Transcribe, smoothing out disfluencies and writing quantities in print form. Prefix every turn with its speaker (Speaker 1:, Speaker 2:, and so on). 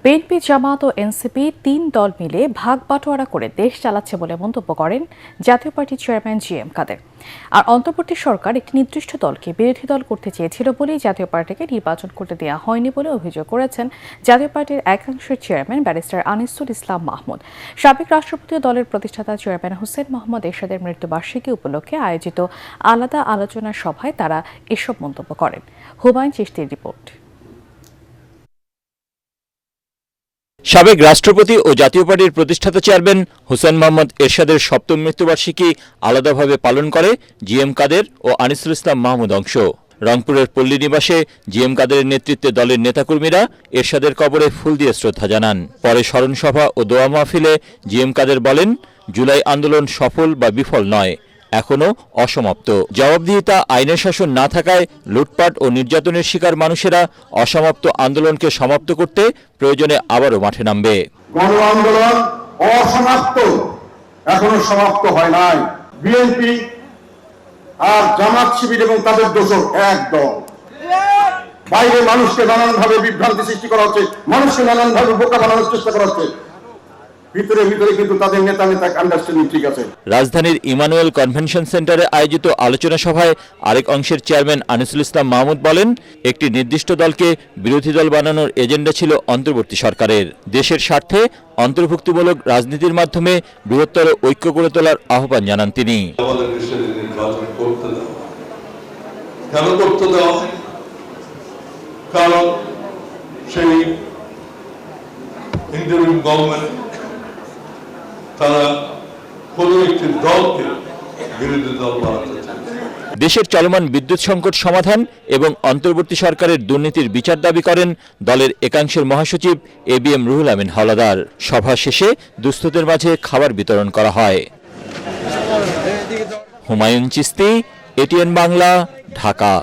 Speaker 1: BNP, Jamaat ও NCP তিন দল মিলে ভাগ বাটোয়ারা করে দেশ চালাচ্ছে বলে মন্তব্য করেন জাতীয় পার্টির চেয়ারম্যান জি.এম. কাদের। আর অন্তর্বর্তী সরকার একটি নির্দিষ্ট দলকে বিরোধী দল করতে চেয়েছিল বলেই জাতীয় পার্টিকে নির্বাচন করতে দেওয়া হয়নি বলে অভিযোগ করেছেন জাতীয় পার্টির একাংশের চেয়ারম্যান ব্যারিস্টার আনিসুল ইসলাম মাহমুদ। সাবেক রাষ্ট্রপতি ও দলের প্রতিষ্ঠাতা চেয়ারম্যান হোসেন মোহাম্মদ এরশাদের মৃত্যুবার্ষিকী উপলক্ষে আয়োজিত আলাদা আলোচনা সভায় তারা এসব মন্তব্য করেন। হুমায়ুন চিশতির রিপোর্ট।
Speaker 2: সাবেক রাষ্ট্রপতি ও জাতীয় পার্টির প্রতিষ্ঠাতা চেয়ারম্যান হোসেন মোহাম্মদ এরশাদের সপ্তম মৃত্যুবার্ষিকী আলাদাভাবে পালন করে জি.এম. কাদের ও আনিসুল ইসলাম মাহমুদ অংশ। রংপুরের পল্লী নিবাসে জি.এম. কাদেরের নেতৃত্বে দলের নেতাকর্মীরা এরশাদের কবরে ফুল দিয়ে শ্রদ্ধা জানান। পরে স্মরণ সভা ও দোয়া মাহফিলে জি.এম. কাদের বলেন, জুলাই আন্দোলন সফল বা বিফল নয়, এখনো অসমাপ্ত। জবাবদিহিতা, আইনের শাসন না থাকায় লুটপাট ও নির্যাতনের শিকার মানুষেরা অসমাপ্ত আন্দোলনকে সমাপ্ত করতে প্রয়োজনে আবারও মাঠে নামবে।
Speaker 3: গণ আন্দোলন অসমাপ্ত, এখনো সমাপ্ত হয় নাই। বিএনপি আর জামাত শিবির এবং তাদের দোষর একদম। বাইরে মানুষকে নানানভাবে বিভ্রান্তি সৃষ্টি করা হচ্ছে, মানুষকে নানানভাবে বোকা বানানোর চেষ্টা করা হচ্ছে, ভিতরে ভিতরে কিন্তু তাদের নেতা আন্ডারস্ট্যান্ডিং ঠিক আছে।
Speaker 2: রাজধানীর ইমানুয়েল কনভেনশন সেন্টারে আয়োজিত আলোচনা সভায় আরেক অংশের চেয়ারম্যান আনিসুল ইসলাম মাহমুদ বলেন, একটি নির্দিষ্ট দলকে বিরোধী দল বানানোর এজেন্ডা ছিল অন্তর্বর্তী সরকারের। দেশের স্বার্থে অন্তর্ভুক্তিমূলক রাজনীতির মাধ্যমে বৃহত্তর ঐক্য গড়ে তোলার আহ্বান জানান তিনি।
Speaker 4: কেন করতে দেওয়া হয়? কারণ সেই ইন্টারিম গভর্নমেন্ট তারা কোনো একটি দলকে বিরোধী দল বানাতে চায়।
Speaker 2: দেশের চলমান বিদ্যুৎ সংকট সমাধান এবং অন্তর্বর্তী সরকারের দুর্নীতির বিচার দাবি করেন দলের একাংশের মহাসচিব এ.বি.এম. রুহুল আমিন হাওলাদার। সভা শেষে দুস্থদের মাঝে খাবার বিতরণ করা হয়। হুমায়ুন চিশতি, এটিএন বাংলা, ঢাকা।